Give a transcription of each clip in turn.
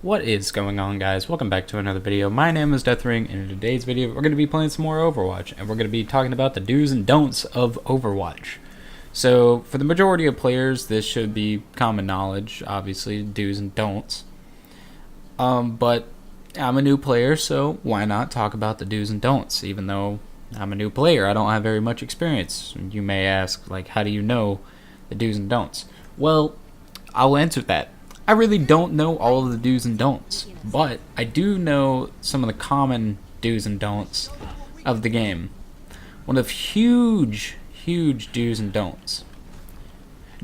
What is going on, guys? Welcome back to another video. My name is Deathring, and in today's video we're going to be playing some more Overwatch, and we're going to be talking about the do's and don'ts of Overwatch. So for the majority of players this should be common knowledge, obviously, do's and don'ts. But I'm a new player, so why not talk about the do's and don'ts? Even though I'm a new player, I don't have very much experience. You may ask, like, how do you know the do's and don'ts? Well, I'll answer that. I really don't know all of the do's and don'ts, but I do know some of the common do's and don'ts of the game. One of huge do's and don'ts.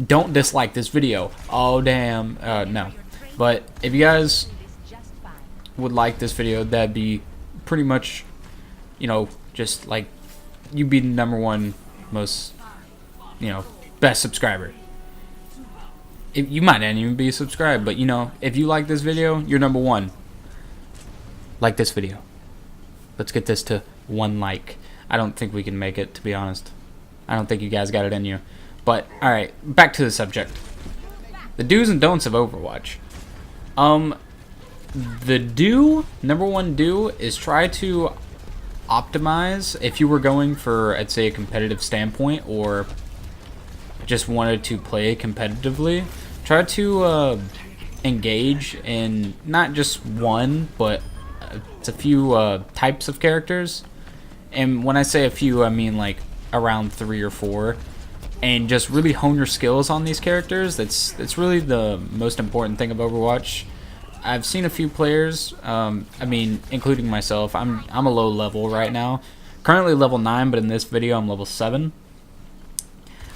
Don't dislike this video. Oh damn, no. But if you guys would like this video, that'd be pretty much, you know, just like you'd be the #1 most, best subscriber. You might not even be subscribed, but if you like this video, you're #1. Like this video. Let's get this to 1 like. I don't think we can make it, to be honest. I don't think you guys got it in you. But alright, back to the subject. The do's and don'ts of Overwatch. The #1 do is try to optimize if you were going for, I'd say, a competitive standpoint, or just wanted to play competitively. Try to engage in not just one, but it's a few types of characters. And when I say a few, I mean like around 3 or 4. And just really hone your skills on these characters. That's really the most important thing of Overwatch. I've seen a few players, including myself. I'm a low level right now. Currently level 9, but in this video I'm level 7.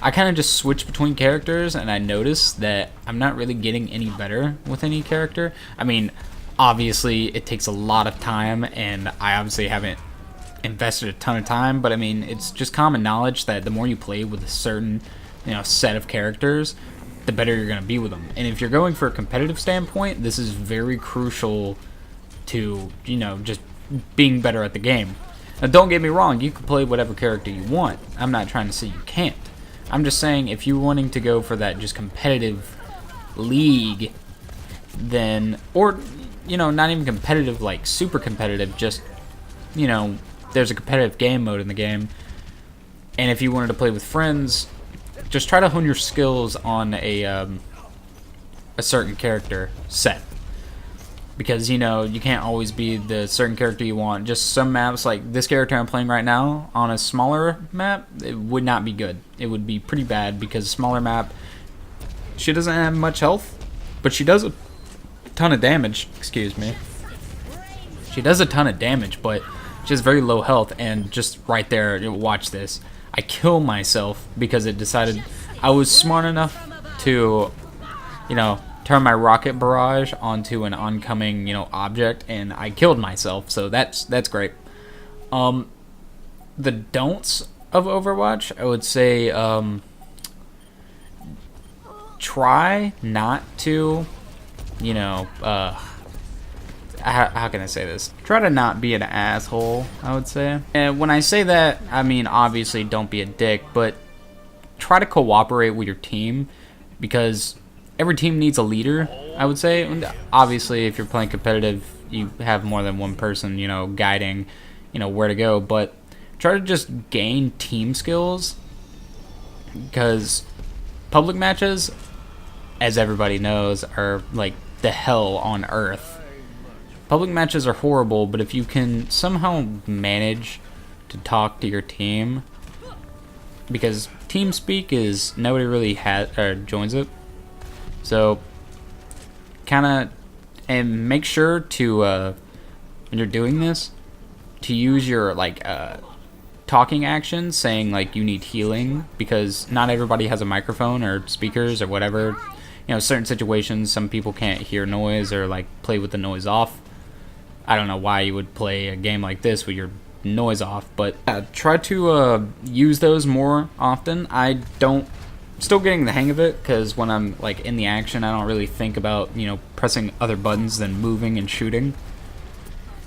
I kind of just switch between characters, and I notice that I'm not really getting any better with any character. I mean, obviously it takes a lot of time, and I obviously haven't invested a ton of time, but I mean, it's just common knowledge that the more you play with a certain, set of characters, the better you're going to be with them. And if you're going for a competitive standpoint, this is very crucial to, just being better at the game. Now, don't get me wrong, you can play whatever character you want. I'm not trying to say you can't. I'm just saying, if you're wanting to go for that just competitive league, then, or, not even competitive, like super competitive, just, there's a competitive game mode in the game. And if you wanted to play with friends, just try to hone your skills on a certain character set. Because, you can't always be the certain character you want. Just some maps, like this character I'm playing right now, on a smaller map, it would not be good. It would be pretty bad, because a smaller map, she doesn't have much health, but she does a ton of damage. Excuse me. She does a ton of damage, but she has very low health, and just right there, watch this. I kill myself because it decided I was smart enough to, turn my rocket barrage onto an oncoming, object, and I killed myself. So that's great. The don'ts of Overwatch, I would say, try not to, how can I say this? Try to not be an asshole, I would say. And when I say that, I mean, obviously don't be a dick, but try to cooperate with your team, because every team needs a leader, I would say. And obviously, if you're playing competitive, you have more than one person, guiding, where to go. But try to just gain team skills, because public matches, as everybody knows, are like the hell on earth. Public matches are horrible, but if you can somehow manage to talk to your team, because TeamSpeak is nobody really joins it. So, and make sure to, when you're doing this, to use your, talking actions, saying, you need healing, because not everybody has a microphone or speakers or whatever. Certain situations, some people can't hear noise or, play with the noise off. I don't know why you would play a game like this with your noise off, but try to use those more often. Still getting the hang of it, because when I'm in the action, I don't really think about pressing other buttons than moving and shooting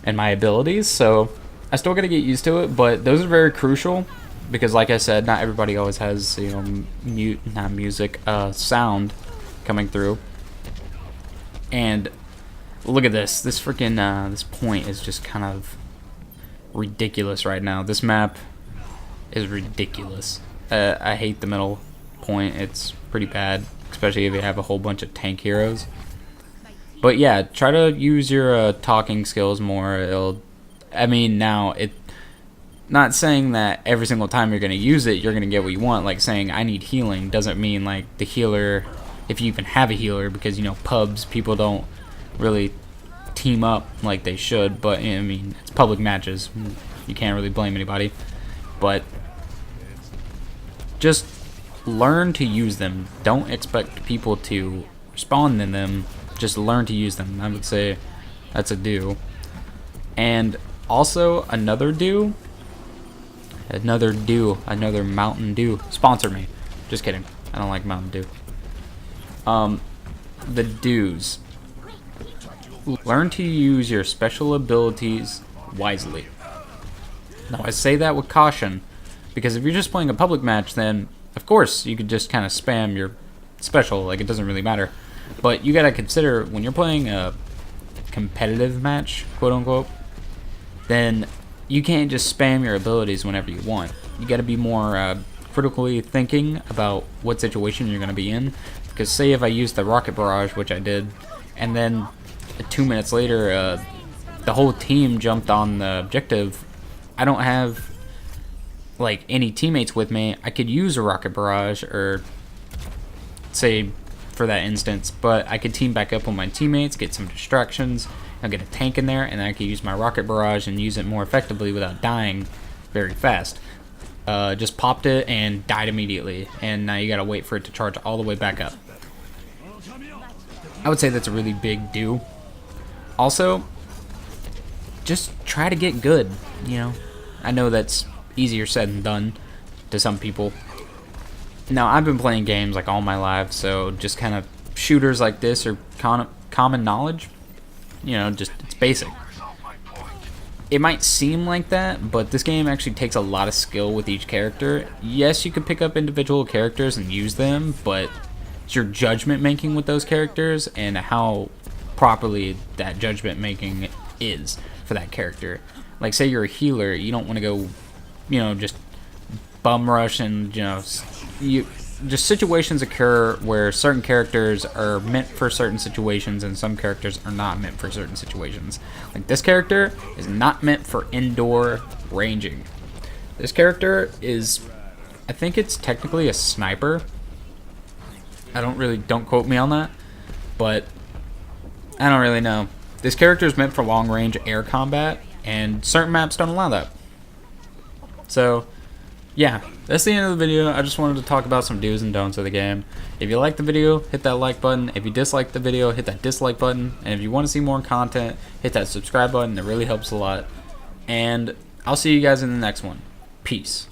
and my abilities. So I still gotta get used to it, but those are very crucial, because like I said, not everybody always has sound coming through. And Look at this. This freaking this point is just kind of ridiculous right now. This map is ridiculous. I hate the middle point. It's pretty bad, especially if you have a whole bunch of tank heroes. But yeah, try to use your talking skills more. I mean, now it. Not saying that every single time you're gonna use it, you're gonna get what you want. Like saying I need healing doesn't mean like the healer, if you even have a healer, because you know pubs people don't really team up like they should. But I mean, it's public matches. You can't really blame anybody. But just learn to use them. Don't expect people to respond in them. Just learn to use them. I would say that's a do. And also another do. Another Mountain Dew. Sponsor me. Just kidding. I don't like Mountain Dew. The do's. Learn to use your special abilities wisely. Now I say that with caution, because if you're just playing a public match, then of course you could just kind of spam your special, like it doesn't really matter. But you gotta consider when you're playing a competitive match, quote unquote, then you can't just spam your abilities whenever you want. You gotta be more critically thinking about what situation you're gonna be in. Because say if I use the rocket barrage, which I did, and then 2 minutes later the whole team jumped on the objective, I don't have like any teammates with me. I could use a rocket barrage, or say for that instance, but I could team back up with my teammates, get some distractions, I'll get a tank in there, and then I can use my rocket barrage and use it more effectively without dying very fast. Just popped it and died immediately, and now you gotta wait for it to charge all the way back up. I would say that's a really big do. Also, just try to get good, you know. I know that's easier said than done to some people. Now, I've been playing games like all my life, so just kind of shooters like this are common knowledge. You know, just it's basic. It might seem like that, but this game actually takes a lot of skill with each character. Yes, you could pick up individual characters and use them, but it's your judgment making with those characters and how properly that judgment making is for that character. Like, say you're a healer, you don't want to go, you know, just bum rush and, you know, just situations occur where certain characters are meant for certain situations and some characters are not meant for certain situations. Like, this character is not meant for indoor ranging. This character is, I think it's technically a sniper. Don't quote me on that, but I don't really know. This character is meant for long range air combat, and certain maps don't allow that. So yeah, that's the end of the video. I just wanted to talk about some do's and don'ts of the game. If you like the video, hit that like button. If you dislike the video, hit that dislike button. And if you want to see more content, hit that subscribe button. It really helps a lot. And I'll see you guys in the next one. Peace.